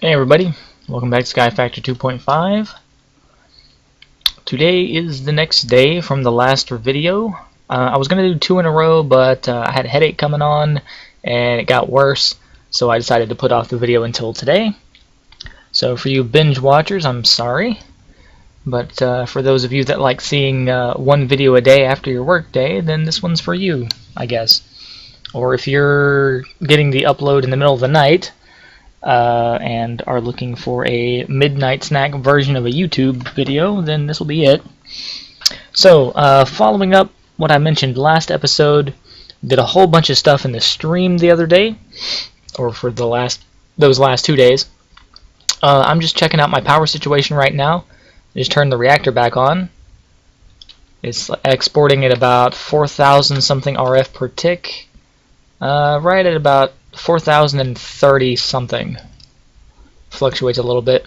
Hey everybody, welcome back to Sky Factor 2.5. Today is the next day from the last video. I was going to do 2 in a row, but I had a headache coming on and it got worse, so I decided to put off the video until today. So for you binge watchers, I'm sorry, but for those of you that like seeing one video a day after your work day, then this one's for you, I guess. Or if you're getting the upload in the middle of the night, and are looking for a midnight snack version of a YouTube video, then this will be it. So, following up what I mentioned last episode, did a whole bunch of stuff in the stream the other day, or for those last 2 days. I'm just checking out my power situation right now. Just turned the reactor back on. It's exporting at about 4,000 something RF per tick, right at about 4,030 something. Fluctuates a little bit.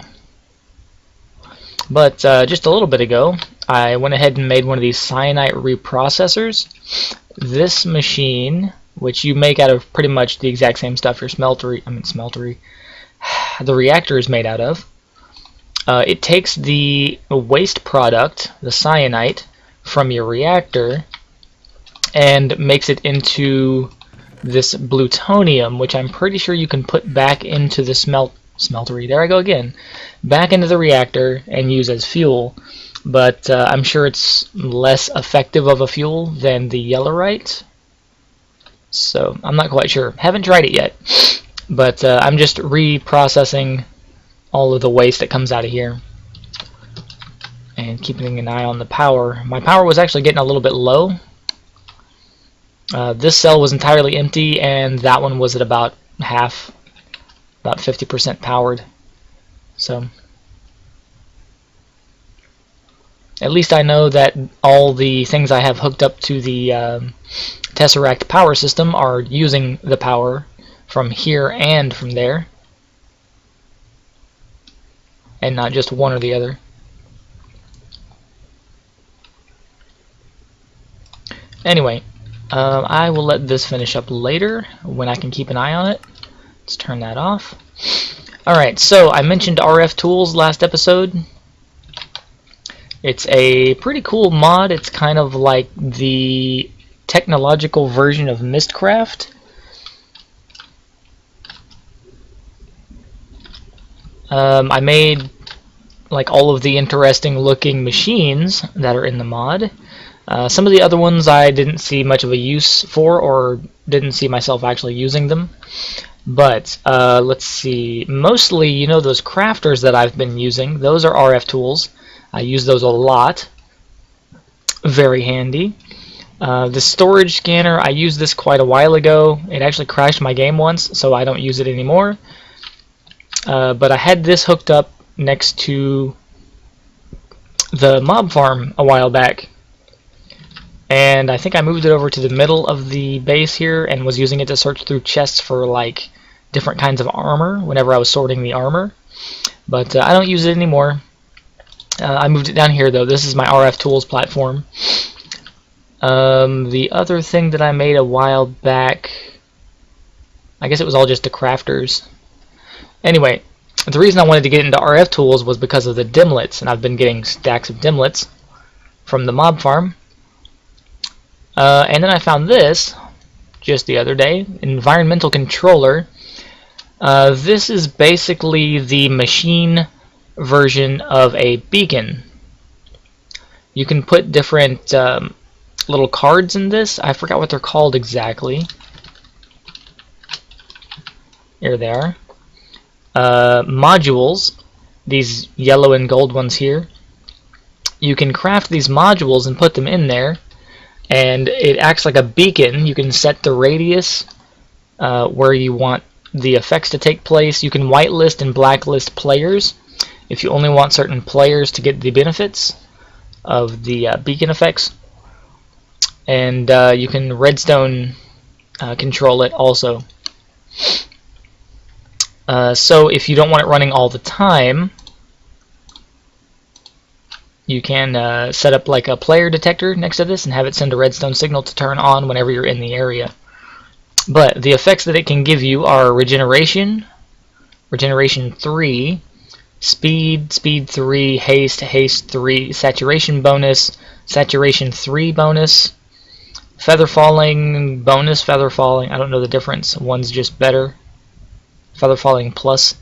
But just a little bit ago, I went ahead and made one of these cyanite reprocessors. This machine, which you make out of pretty much the exact same stuff your the reactor is made out of. It takes the waste product, the cyanite, from your reactor and makes it into this plutonium, which I'm pretty sure you can put back into the smeltery. There I go again. Back into the reactor and use as fuel. But I'm sure it's less effective of a fuel than the yellowite. So I'm not quite sure. Haven't tried it yet. But I'm just reprocessing all of the waste that comes out of here and keeping an eye on the power. My power was actually getting a little bit low. This cell was entirely empty, and that one was at about half, about 50% powered. So at least I know that all the things I have hooked up to the Tesseract power system are using the power from here and from there, and not just one or the other. Anyway, I will let this finish up later when I can keep an eye on it. Let's turn that off. Alright, so I mentioned RF tools last episode. It's a pretty cool mod. It's kind of like the technological version of Mistcraft. I made like all of the interesting looking machines that are in the mod. Some of the other ones I didn't see much of a use for, or didn't see myself actually using them. But let's see, mostly, you know, those crafters that I've been using, those are RF tools. I use those a lot. Very handy. The storage scanner, I used this quite a while ago. It actually crashed my game once, so I don't use it anymore. But I had this hooked up next to the mob farm a while back. And I think I moved it over to the middle of the base here and was using it to search through chests for like different kinds of armor whenever I was sorting the armor. But I don't use it anymore. I moved it down here though. This is my RF tools platform. The other thing that I made a while back, I guess it was all just the crafters. Anyway, the reason I wanted to get into RF tools was because of the dimlets, and I've been getting stacks of dimlets from the mob farm. And then I found this just the other day, environmental controller. This is basically the machine version of a beacon. You can put different little cards in this. I forgot what they're called exactly. Here they are. Modules, these yellow and gold ones here. You can craft these modules and put them in there, and it acts like a beacon. You can set the radius where you want the effects to take place. You can whitelist and blacklist players if you only want certain players to get the benefits of the beacon effects. And you can redstone control it also. So if you don't want it running all the time, you can set up like a player detector next to this and have it send a redstone signal to turn on whenever you're in the area. But the effects that it can give you are regeneration, regeneration 3, speed 3, haste 3, saturation bonus, saturation 3 bonus, feather falling bonus, feather falling, I don't know the difference, one's just better, feather falling plus,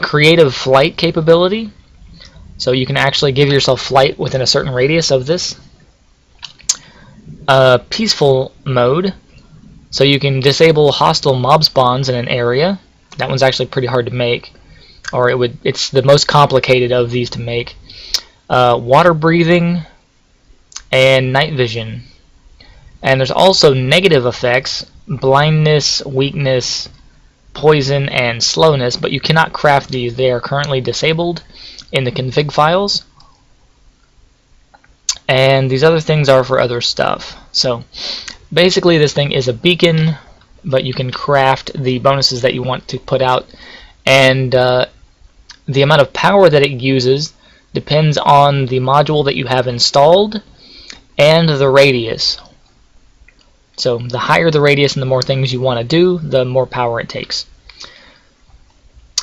creative flight capability, so you can actually give yourself flight within a certain radius of this, peaceful mode, so you can disable hostile mob spawns in an area. That one's actually pretty hard to make, or it's the most complicated of these to make. Water breathing and night vision. And there's also negative effects, blindness, weakness, poison, and slowness, but you cannot craft these. They are currently disabled in the config files. And these other things are for other stuff. So basically this thing is a beacon, but you can craft the bonuses that you want to put out, and the amount of power that it uses depends on the module that you have installed and the radius. So the higher the radius and the more things you want to do, the more power it takes.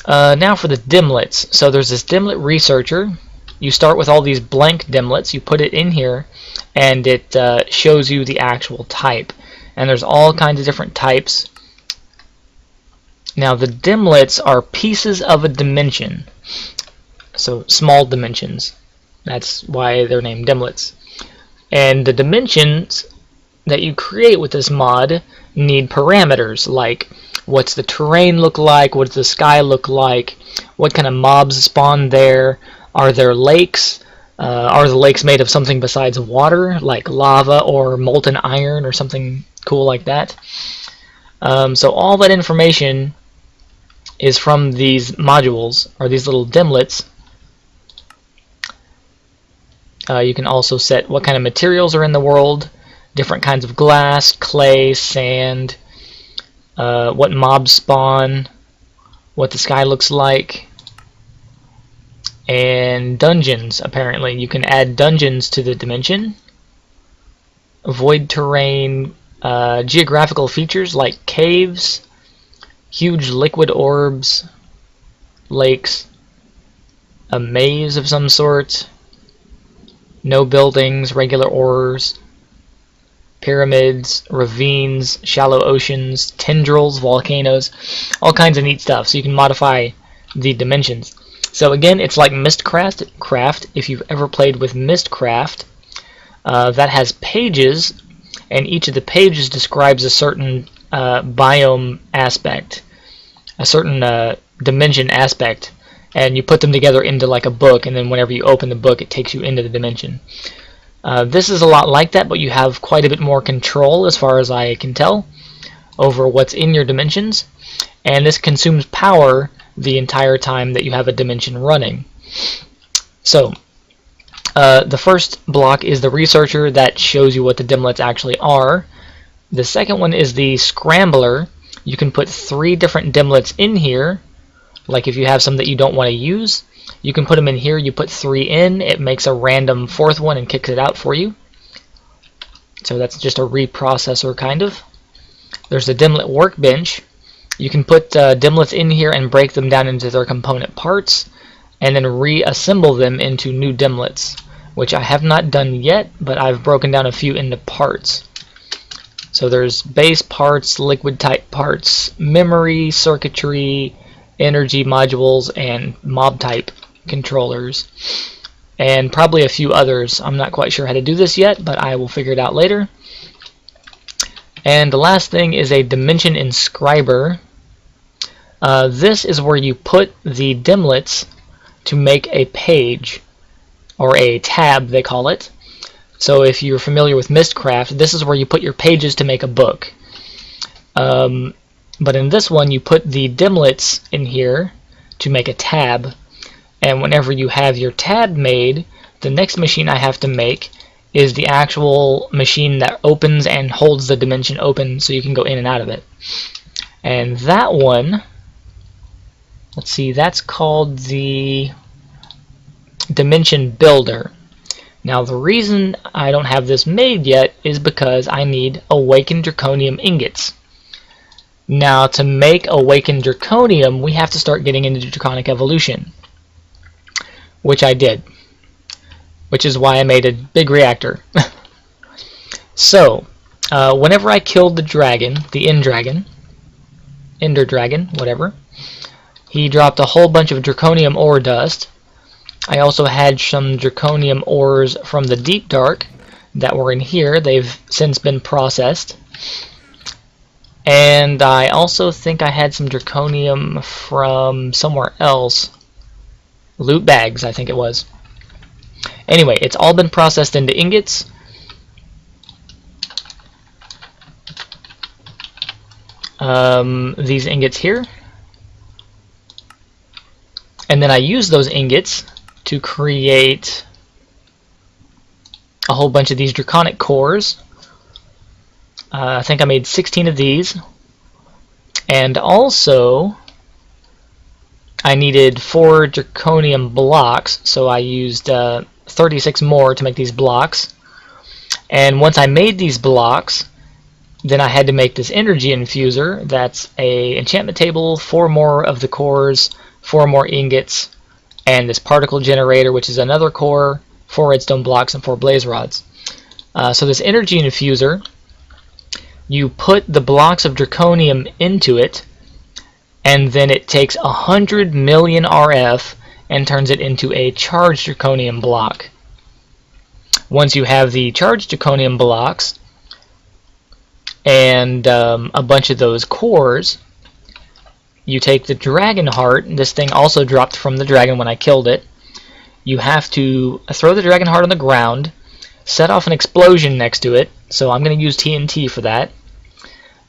Now for the dimlets. So there's this dimlet researcher. You start with all these blank dimlets, you put it in here, and it shows you the actual type. And there's all kinds of different types. Now the dimlets are pieces of a dimension, so small dimensions. That's why they're named dimlets. And the dimensions that you create with this mod need parameters, like what's the terrain look like, what's the sky look like, what kind of mobs spawn there, are there lakes, are the lakes made of something besides water, like lava or molten iron or something cool like that. So all that information is from these modules, or these little dimlets. You can also set what kind of materials are in the world, different kinds of glass, clay, sand, what mobs spawn, what the sky looks like, and dungeons. Apparently you can add dungeons to the dimension, void terrain, geographical features like caves, huge liquid orbs, lakes, a maze of some sort, no buildings, regular ores, pyramids, ravines, shallow oceans, tendrils, volcanoes, all kinds of neat stuff. So you can modify the dimensions. So again, it's like Mistcraft. If you've ever played with Mistcraft, that has pages, and each of the pages describes a certain biome aspect, a certain dimension aspect, and you put them together into like a book, and then whenever you open the book it takes you into the dimension. This is a lot like that, but you have quite a bit more control, as far as I can tell, over what's in your dimensions, and this consumes power the entire time that you have a dimension running. So the first block is the researcher, that shows you what the dimlets actually are. The second one is the scrambler. You can put 3 different dimlets in here, like if you have some that you don't want to use, you can put them in here. You put 3 in, it makes a random 4th one and kicks it out for you. So that's just a reprocessor kind of. There's the dimlet workbench. You can put dimlets in here and break them down into their component parts, and then reassemble them into new dimlets, which I have not done yet, but I've broken down a few into parts. So there's base parts, liquid type parts, memory, circuitry, energy modules, and mob type controllers, and probably a few others. I'm not quite sure how to do this yet, but I will figure it out later. And the last thing is a dimension inscriber. This is where you put the dimlets to make a page, or a tab they call it. So if you're familiar with Mistcraft, this is where you put your pages to make a book. But in this one you put the dimlets in here to make a tab, and whenever you have your tab made, the next machine I have to make is the actual machine that opens and holds the dimension open so you can go in and out of it. And that one, let's see, that's called the Dimension Builder. Now the reason I don't have this made yet is because I need awakened draconium ingots. Now, to make Awakened Draconium, we have to start getting into Draconic Evolution, which I did, which is why I made a big reactor. So, whenever I killed the dragon, the Ender Dragon, whatever, he dropped a whole bunch of Draconium ore dust. I also had some Draconium ores from the Deep Dark that were in here. They've since been processed. And I also think I had some Draconium from somewhere else. Loot bags, I think it was. Anyway, it's all been processed into ingots. These ingots here. And then I use those ingots to create a whole bunch of these Draconic cores. I think I made 16 of these. And also, I needed 4 Draconium blocks, so I used 36 more to make these blocks. And once I made these blocks, then I had to make this energy infuser. That's a enchantment table, 4 more of the cores, 4 more ingots, and this particle generator, which is another core, 4 redstone blocks, and 4 blaze rods. So this energy infuser, you put the blocks of Draconium into it, and then it takes 100 million RF and turns it into a charged Draconium block. Once you have the charged Draconium blocks and a bunch of those cores, you take the dragon heart. This thing also dropped from the dragon when I killed it. You have to throw the dragon heart on the ground, set off an explosion next to it. So I'm going to use TNT for that.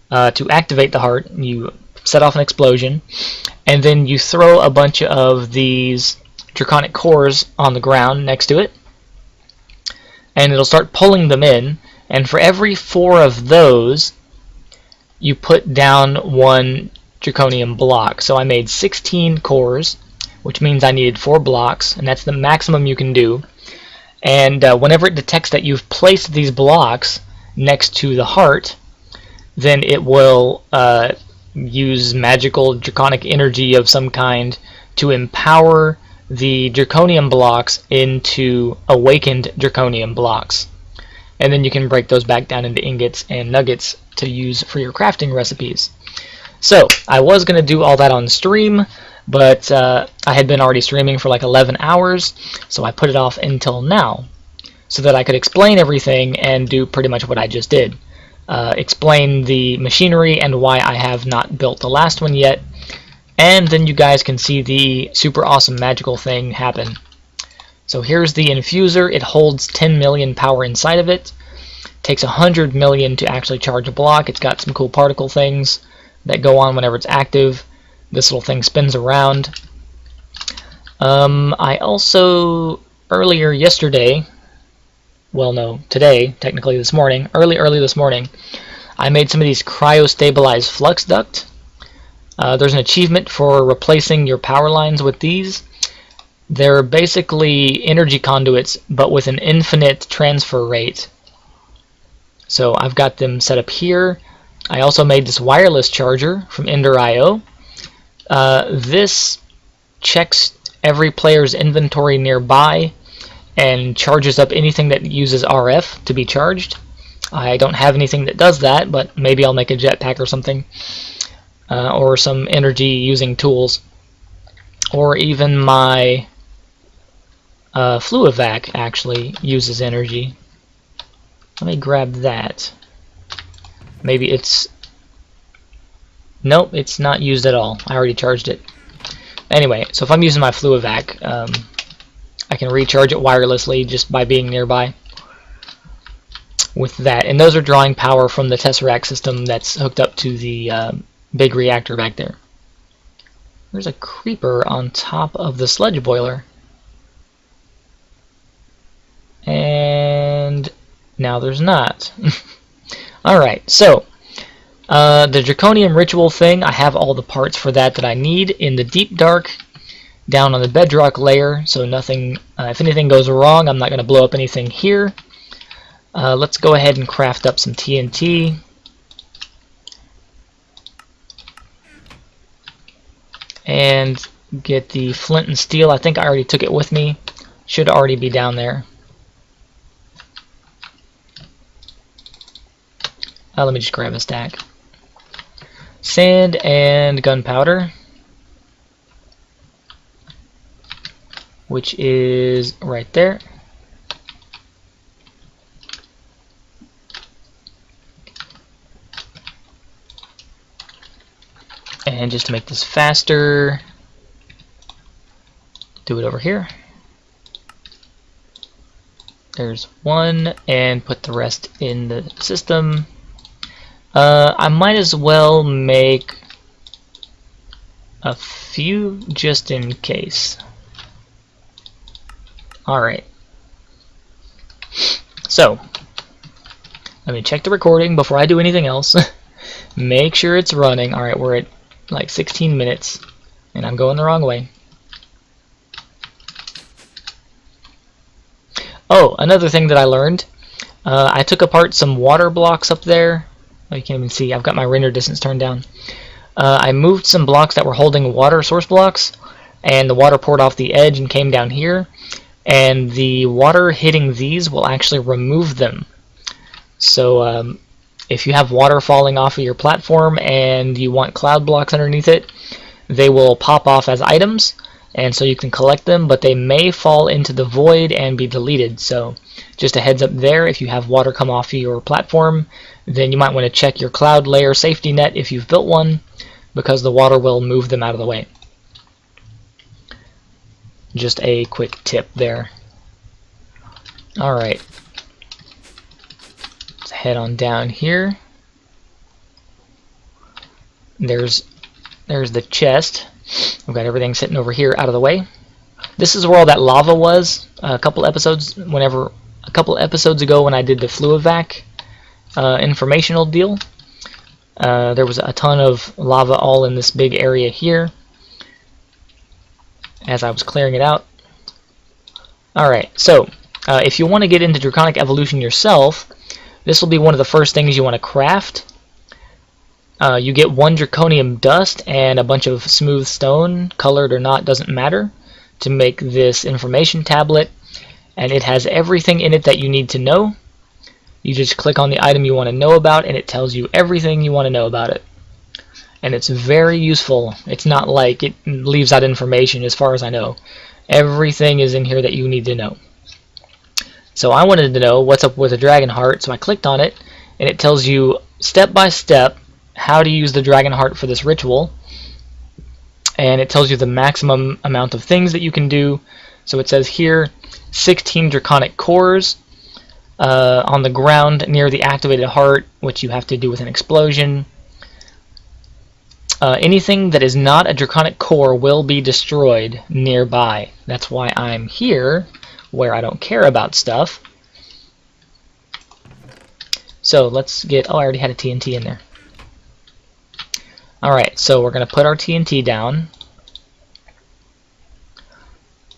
To activate the heart, you set off an explosion, and then you throw a bunch of these Draconic cores on the ground next to it, and it'll start pulling them in. And for every 4 of those, you put down 1 Draconium block. So I made 16 cores, which means I needed 4 blocks, and that's the maximum you can do. And whenever it detects that you've placed these blocks next to the heart, then it will use magical Draconic energy of some kind to empower the Draconium blocks into Awakened Draconium blocks. And then you can break those back down into ingots and nuggets to use for your crafting recipes. So, I was going to do all that on stream, but I had been already streaming for like 11 hours, so I put it off until now, so that I could explain everything and do pretty much what I just did. Explain the machinery and why I have not built the last one yet, and then you guys can see the super awesome magical thing happen. So here's the infuser. It holds 10 million power inside of it. Takes 100 million to actually charge a block. It's got some cool particle things that go on whenever it's active. This little thing spins around. I also, earlier yesterday, well no, today, technically this morning, early this morning, I made some of these cryo-stabilized flux duct. There's an achievement for replacing your power lines with these. They're basically energy conduits, but with an infinite transfer rate. So I've got them set up here. I also made this wireless charger from Ender.io. This checks every player's inventory nearby and charges up anything that uses RF to be charged. I don't have anything that does that, but maybe I'll make a jetpack or something, or some energy using tools, or even my Fluivac actually uses energy. Let me grab that. Maybe it's... Nope, it's not used at all. I already charged it. Anyway, so if I'm using my Fluivac, I can recharge it wirelessly just by being nearby with that. And those are drawing power from the Tesseract system that's hooked up to the big reactor back there. There's a creeper on top of the sludge boiler. And now there's not. Alright, so the Draconium ritual thing, I have all the parts for that I need in the Deep Dark, down on the bedrock layer, so nothing, if anything goes wrong, I'm not going to blow up anything here. Let's go ahead and craft up some TNT. and get the flint and steel. I think I already took it with me. Should already be down there. Let me just grab a stack. Sand and gunpowder, which is right there. And just to make this faster, do it over here. There's one, and put the rest in the system. I might as well make a few just in case. Alright. So, let me check the recording before I do anything else. Make sure it's running. Alright, we're at like 16 minutes, and I'm going the wrong way. Oh, another thing that I learned. I took apart some water blocks up there. Oh, you can't even see. I've got my render distance turned down. I moved some blocks that were holding water source blocks, and the water poured off the edge and came down here. And the water hitting these will actually remove them. So if you have water falling off of your platform and you want cloud blocks underneath it, they will pop off as items, and so you can collect them, but they may fall into the void and be deleted. So just a heads up there, if you have water come off of your platform, then you might want to check your cloud layer safety net if you've built one, because the water will move them out of the way. Just a quick tip there. Alright. Let's head on down here. There's the chest. I've got everything sitting over here out of the way. This is where all that lava was a couple episodes ago when I did the Fluivac informational deal. There was a ton of lava all in this big area here as I was clearing it out. Alright, so if you want to get into Draconic Evolution yourself, this will be one of the first things you want to craft. You get 1 draconium dust and a bunch of smooth stone, colored or not, doesn't matter, to make this information tablet, and it has everything in it that you need to know. You just click on the item you want to know about, and it tells you everything you want to know about it. And it's very useful. It's not like it leaves out information, as far as I know. Everything is in here that you need to know. So I wanted to know what's up with a dragon heart, so I clicked on it, and it tells you step by step how to use the dragon heart for this ritual, and it tells you the maximum amount of things that you can do. So it says here 16 draconic cores on the ground near the activated heart, which you have to do with an explosion. Anything that is not a draconic core will be destroyed nearby. That's why I'm here, where I don't care about stuff. So let's get, oh, I already had a TNT in there. Alright, so we're going to put our TNT down.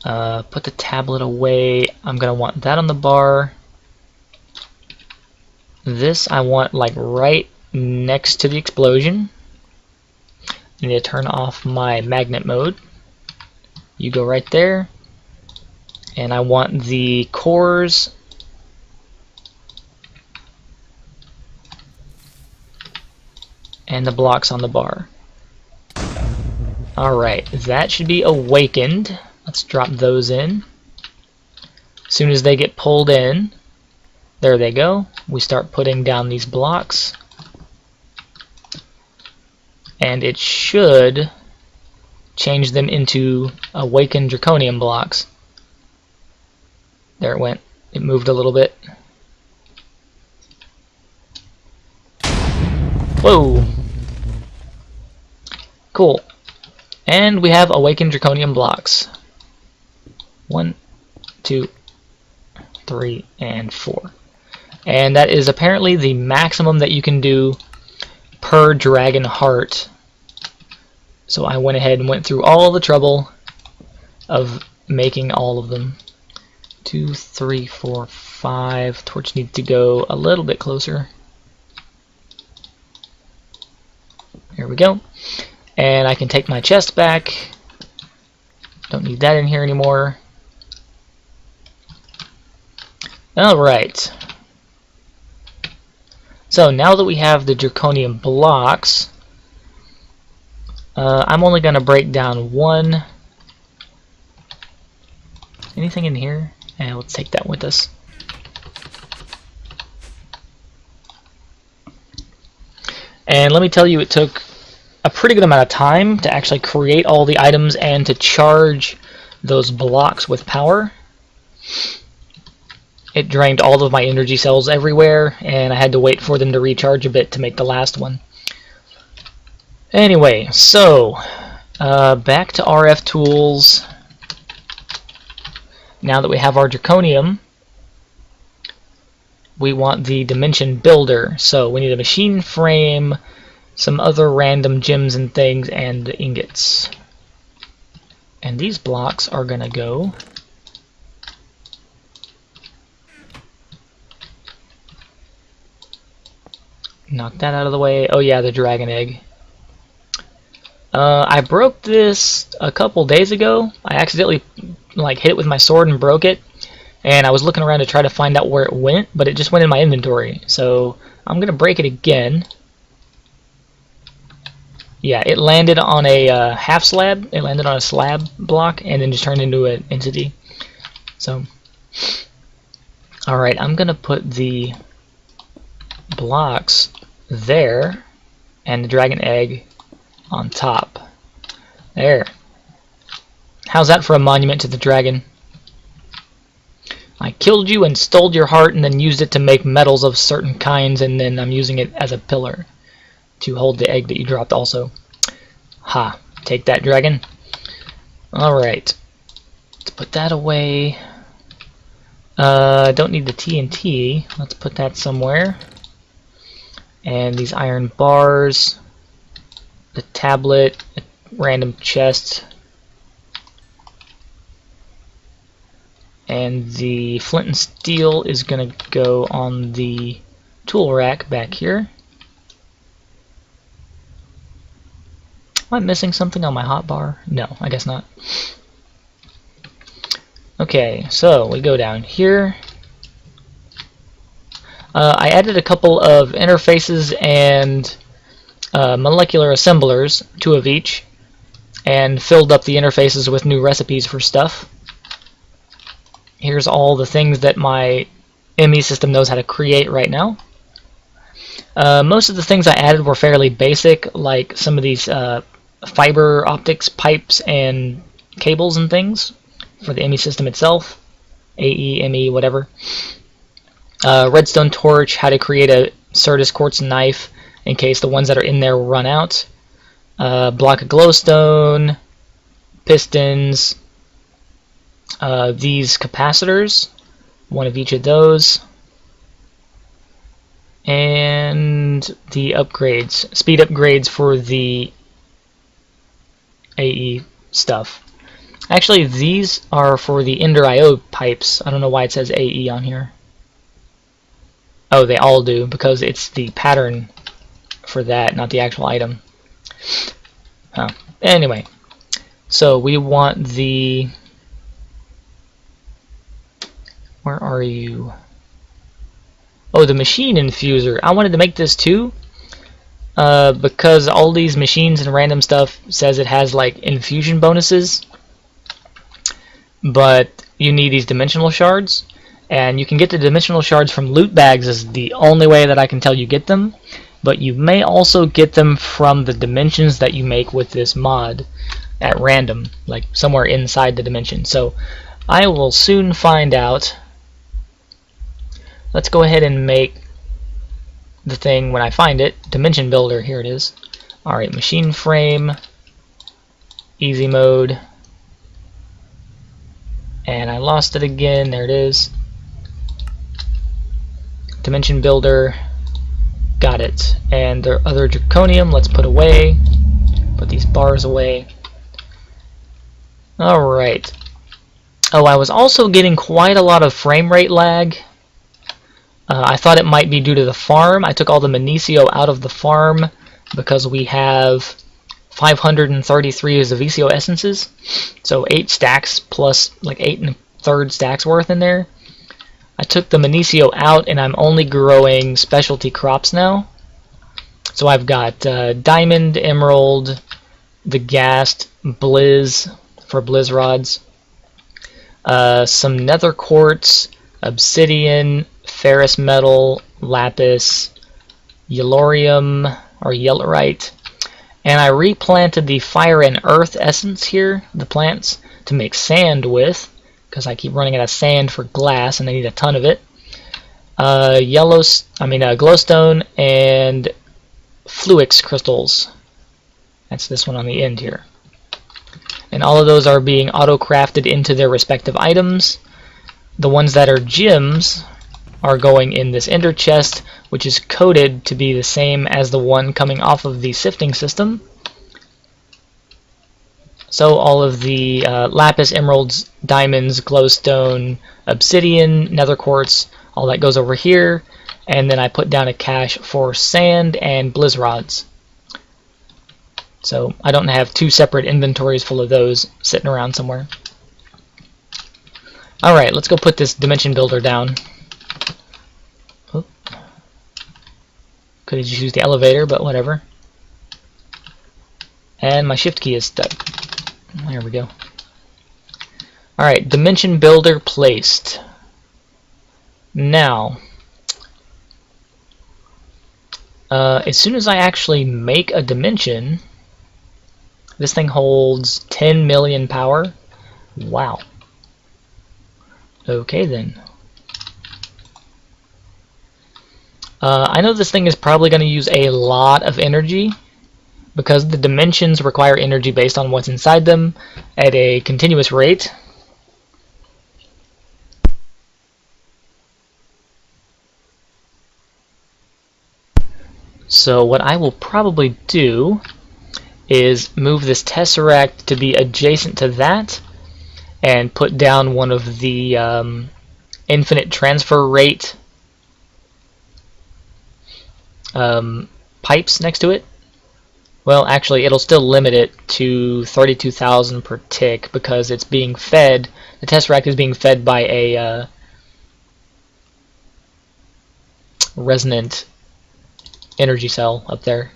Put the tablet away. I'm going to want that on the bar. This I want like right next to the explosion. I need to turn off my magnet mode. You go right there. And I want the cores and the blocks on the bar. Alright, that should be awakened. Let's drop those in. As soon as they get pulled in, there they go. We start putting down these blocks. And it should change them into awakened draconium blocks. There it went. It moved a little bit. Whoa! Cool. And we have awakened draconium blocks. 1, 2, 3, and 4. And that is apparently the maximum that you can do per dragon heart. So I went ahead and went through all the trouble of making all of them. 2, 3, 4, 5. Torch needs to go a little bit closer. Here we go. And I can take my chest back. Don't need that in here anymore. Alright. So now that we have the draconium blocks, I'm only going to break down one. Anything in here? And let's take that with us. And let me tell you, it took a pretty good amount of time to actually create all the items and to charge those blocks with power. It drained all of my energy cells everywhere, and I had to wait for them to recharge a bit to make the last one. Anyway, so back to RF tools. Now that we have our draconium, we want the dimension builder. So we need a machine frame, some other random gems and things, and the ingots. And these blocks are gonna go knock that out of the way. Oh yeah, the dragon egg. I broke this a couple days ago. I accidentally hit it with my sword and broke it, and I was looking around to try to find out where it went, but it just went in my inventory. So I'm gonna break it again. Yeah, it landed on a half slab. It landed on a slab block and then just turned into an entity. So, alright, I'm gonna put the blocks there and the dragon egg on top. There. How's that for a monument to the dragon? I killed you and stole your heart and then used it to make metals of certain kinds, and then I'm using it as a pillar to hold the egg that you dropped also. Ha. Take that, dragon. Alright. Let's put that away. Don't need the TNT. Let's put that somewhere. And these iron bars. The tablet. A random chest. And the flint and steel is going to go on the tool rack back here. Am I missing something on my hotbar? No, I guess not. Okay, so we go down here. I added a couple of interfaces and molecular assemblers, 2 of each, and filled up the interfaces with new recipes for stuff. Here's all the things that my ME system knows how to create right now. Most of the things I added were fairly basic, like some of these fiber optics pipes and cables and things for the ME system itself. AE, ME, whatever. Redstone torch, how to create a Certus quartz knife in case the ones that are in there run out. Block of glowstone, pistons, these capacitors, 1 of each of those, and the upgrades, speed upgrades for the AE stuff. Actually, these are for the Ender IO pipes. I don't know why it says AE on here. Oh, they all do, because it's the pattern for that, not the actual item. Huh. Anyway, so we want the... Where are you? Oh, the machine infuser. I wanted to make this too, because all these machines and random stuff says it has like infusion bonuses, but you need these dimensional shards, and you can get the dimensional shards from loot bags is the only way that I can tell you get them, but you may also get them from the dimensions that you make with this mod at random, like somewhere inside the dimension. So I will soon find out. Let's go ahead and make the thing when I find it. Dimension builder, here it is. Alright, machine frame, easy mode, and I lost it again, there it is. Dimension builder, got it. And the other draconium, let's put away. Put these bars away. Alright. Oh, I was also getting quite a lot of frame rate lag. I thought it might be due to the farm. I took all the Minicio out of the farm because we have 533 is the VCO essences, so 8 stacks plus like 8 1/3 stacks worth in there. I took the Minicio out and I'm only growing specialty crops now. So I've got diamond, emerald, the ghast, blizz for blizz rods, some nether quartz, obsidian, ferrous metal, lapis, yellorium or yellorite, and I replanted the fire and earth essence here, the plants, to make sand with, because I keep running out of sand for glass and I need a ton of it. Glowstone and fluix crystals. That's this one on the end here. And all of those are being auto-crafted into their respective items. The ones that are gems are going in this ender chest, which is coded to be the same as the one coming off of the sifting system. So all of the lapis, emeralds, diamonds, glowstone, obsidian, nether quartz, all that goes over here, and then I put down a cache for sand and blizz rods. So I don't have 2 separate inventories full of those sitting around somewhere. Alright, let's go put this dimension builder down. Oh. Could have just used the elevator, but whatever. And my shift key is stuck. There we go. Alright, dimension builder placed. Now, as soon as I actually make a dimension, this thing holds 10 million power. Wow. Okay then. I know this thing is probably going to use a lot of energy, because the dimensions require energy based on what's inside them at a continuous rate. So what I will probably do is move this tesseract to be adjacent to that and put down one of the infinite transfer rate pipes next to it. Well, actually, it'll still limit it to 32,000 per tick because it's being fed. The tesseract is being fed by a resonant energy cell up there.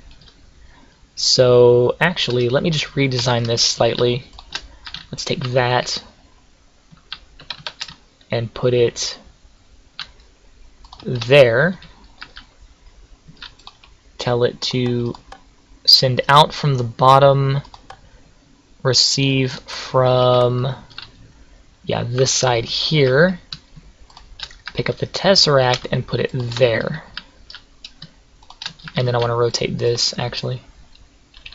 So actually, let me just redesign this slightly. Let's take that and put it there. Tell it to send out from the bottom, receive from this side here, pick up the tesseract and put it there. And then I want to rotate this actually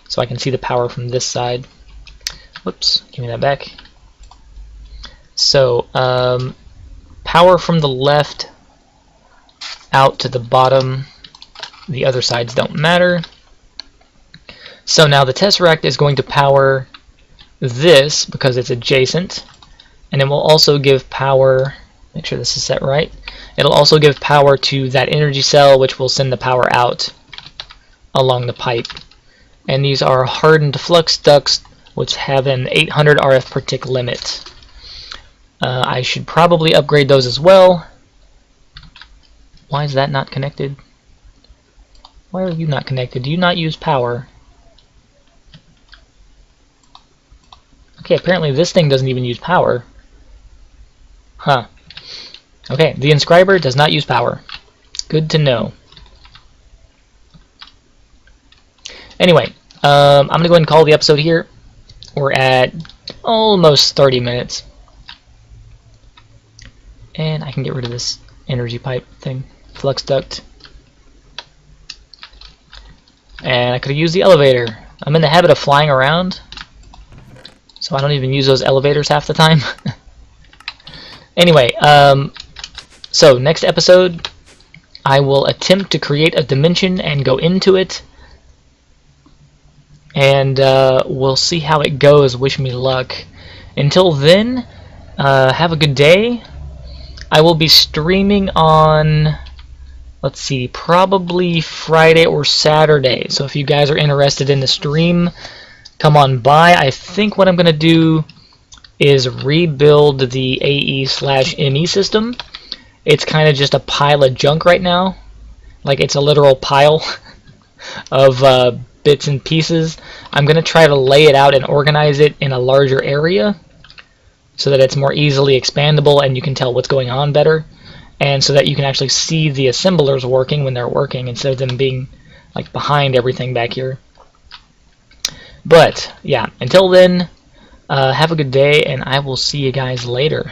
so I can see the power from this side. Whoops, give me that back. So power from the left out to the bottom. The other sides don't matter. So now the tesseract is going to power this because it's adjacent, and it will also give power, make sure this is set right, it'll also give power to that energy cell, which will send the power out along the pipe. And these are hardened flux ducts, which have an 800 RF per tick limit. I should probably upgrade those as well. Why is that not connected? Why are you not connected? Do you not use power? Okay, apparently this thing doesn't even use power. Huh. Okay, the inscriber does not use power. Good to know. Anyway, I'm going to go ahead and call the episode here. We're at almost 30 minutes. And I can get rid of this energy pipe thing, flux duct. And I could have used the elevator. I'm in the habit of flying around, so I don't even use those elevators half the time. Anyway, so next episode, I will attempt to create a dimension and go into it. And we'll see how it goes. Wish me luck. Until then, have a good day. I will be streaming on, let's see, probably Friday or Saturday. So if you guys are interested in the stream, come on by. I think what I'm going to do is rebuild the AE/ME system. It's kind of just a pile of junk right now. Like, it's a literal pile of bits and pieces. I'm going to try to lay it out and organize it in a larger area so that it's more easily expandable and you can tell what's going on better, and so that you can actually see the assemblers working when they're working instead of them being like behind everything back here. But yeah, until then, have a good day, and I will see you guys later.